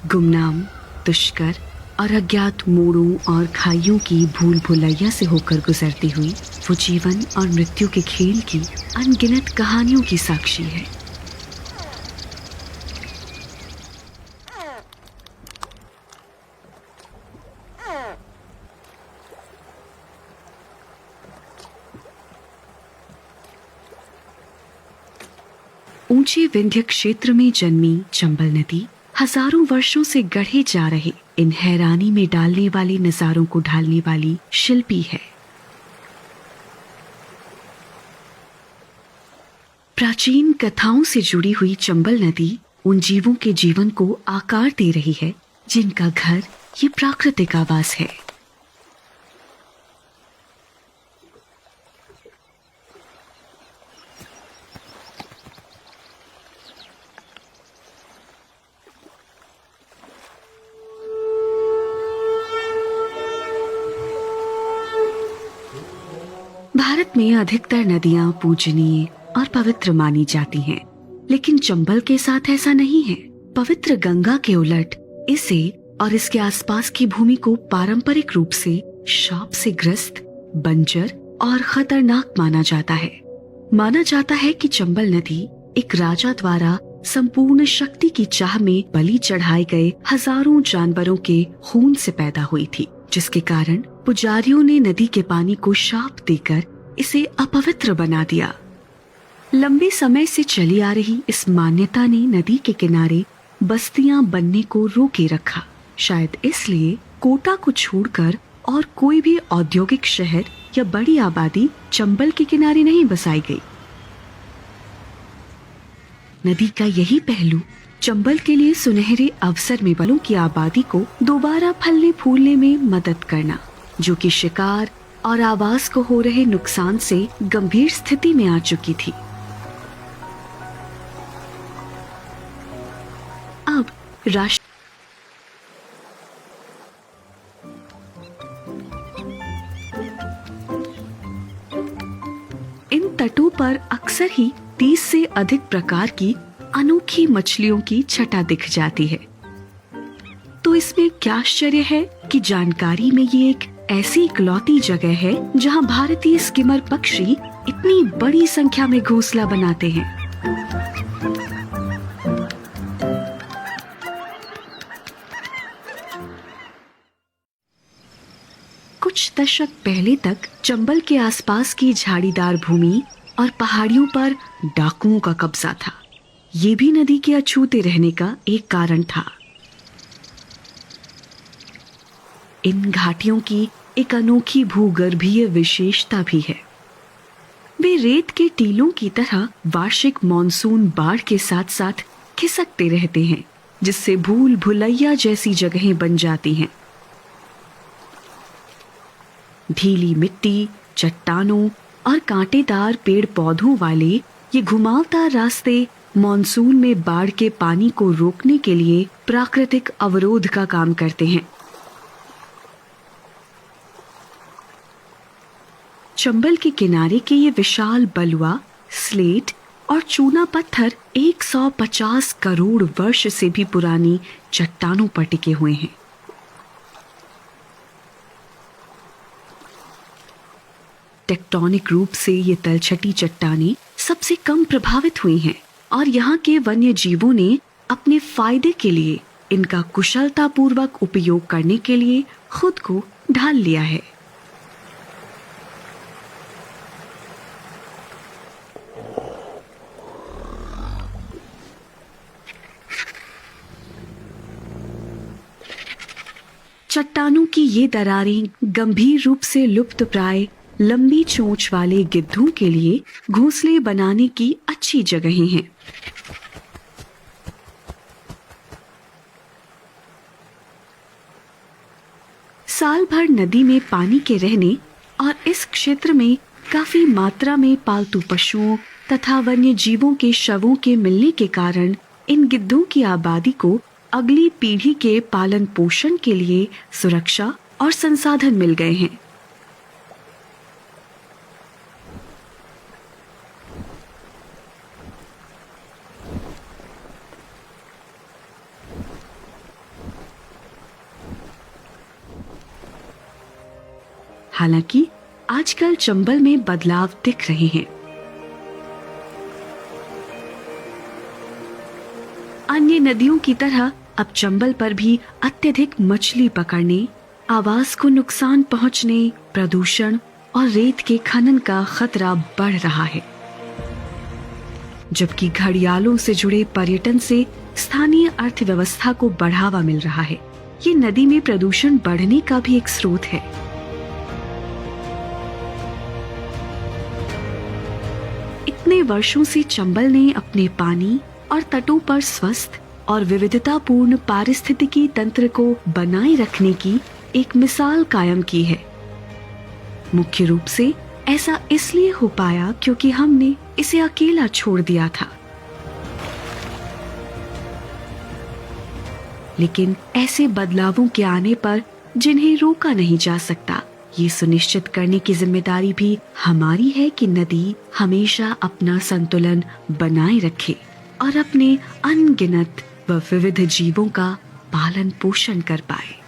गुमनाम, दुष्कर और अज्ञात मोड़ों और खाइयों की भूल भुलैया से होकर गुजरती हुई वो जीवन और मृत्यु के खेल की अनगिनत कहानियों की साक्षी है। ऊंचे विंध्य क्षेत्र में जन्मी चंबल नदी हजारों वर्षों से गढ़े जा रहे इन हैरानी में डालने वाले नजारों को ढालने वाली शिल्पी है। प्राचीन कथाओं से जुड़ी हुई चंबल नदी उन जीवों के जीवन को आकार दे रही है जिनका घर ये प्राकृतिक आवास है। भारत में अधिकतर नदियां पूजनीय और पवित्र मानी जाती हैं, लेकिन चंबल के साथ ऐसा नहीं है। पवित्र गंगा के उलट इसे और इसके आसपास की भूमि को पारंपरिक रूप से शाप से ग्रस्त, बंजर और खतरनाक माना जाता है। माना जाता है कि चंबल नदी एक राजा द्वारा संपूर्ण शक्ति की चाह में बलि चढ़ाए गए हजारों जानवरों के खून से पैदा हुई थी, जिसके कारण पुजारियों ने नदी के पानी को शाप देकर इसे अपवित्र बना दिया। लंबे समय से चली आ रही इस मान्यता ने नदी के किनारे बस्तियां बनने को रोके रखा। शायद इसलिए कोटा को छोड़कर और कोई भी औद्योगिक शहर या बड़ी आबादी चंबल के किनारे नहीं बसाई गई। नदी का यही पहलू चंबल के लिए सुनहरे अवसर में बलों की आबादी को दोबारा फलने फूलने में मदद करना, जो कि शिकार और आवास को हो रहे नुकसान से गंभीर स्थिति में आ चुकी थी। अब राष्ट्र इन तटों पर अक्सर ही 30 से अधिक प्रकार की अनोखी मछलियों की छटा दिख जाती है। तो इसमें क्या आश्चर्य है कि जानकारी में ये एक ऐसी इकलौती जगह है जहां भारतीय स्किमर पक्षी इतनी बड़ी संख्या में घोंसला बनाते हैं। कुछ दशक पहले तक चंबल के आसपास की झाड़ीदार भूमि और पहाड़ियों पर डाकुओं का कब्जा था। ये भी नदी के अछूते रहने का एक कारण था। इन घाटियों की एक अनोखी भूगर्भीय विशेषता भी है। वे रेत के टीलों की तरह वार्षिक मॉनसून बाढ़ के साथ साथ खिसकते रहते हैं, जिससे भूल भुलैया जैसी जगहें बन जाती हैं। ढीली मिट्टी, चट्टानों और कांटेदार पेड़ पौधों वाले ये घुमावदार रास्ते मॉनसून में बाढ़ के पानी को रोकने के लिए प्राकृतिक अवरोध का काम करते हैं। चंबल के किनारे के ये विशाल बलुआ, स्लेट और चूना पत्थर 150 करोड़ वर्ष से भी पुरानी चट्टानों पर टिके हुए हैं। टेक्टोनिक रूप से ये तलछटी चट्टानें सबसे कम प्रभावित हुई हैं और यहाँ के वन्य जीवों ने अपने फायदे के लिए इनका कुशलतापूर्वक उपयोग करने के लिए खुद को ढाल लिया है। चट्टानों की ये दरारें गंभीर रूप से लुप्तप्राय लंबी चोंच वाले गिद्धों के लिए घोंसले बनाने की अच्छी जगहें हैं। साल भर नदी में पानी के रहने और इस क्षेत्र में काफी मात्रा में पालतू पशुओं तथा वन्य जीवों के शवों के मिलने के कारण इन गिद्धों की आबादी को अगली पीढ़ी के पालन पोषण के लिए सुरक्षा और संसाधन मिल गए हैं। हालांकि आजकल चंबल में बदलाव दिख रहे हैं। अन्य नदियों की तरह अब चंबल पर भी अत्यधिक मछली पकड़ने, आवास को नुकसान पहुंचने, प्रदूषण और रेत के खनन का खतरा बढ़ रहा है। जबकि घड़ियालों से जुड़े पर्यटन से स्थानीय अर्थव्यवस्था को बढ़ावा मिल रहा है, ये नदी में प्रदूषण बढ़ने का भी एक स्रोत है। इतने वर्षों से चंबल ने अपने पानी और तटों पर स्वस्थ और विविधतापूर्ण पारिस्थितिकी तंत्र को बनाए रखने की एक मिसाल कायम की है। मुख्य रूप से ऐसा इसलिए हो पाया क्योंकि हमने इसे अकेला छोड़ दिया था। लेकिन ऐसे बदलावों के आने पर जिन्हें रोका नहीं जा सकता, ये सुनिश्चित करने की जिम्मेदारी भी हमारी है कि नदी हमेशा अपना संतुलन बनाए रखे और अपने अनगिनत व विविध जीवों का पालन पोषण कर पाए।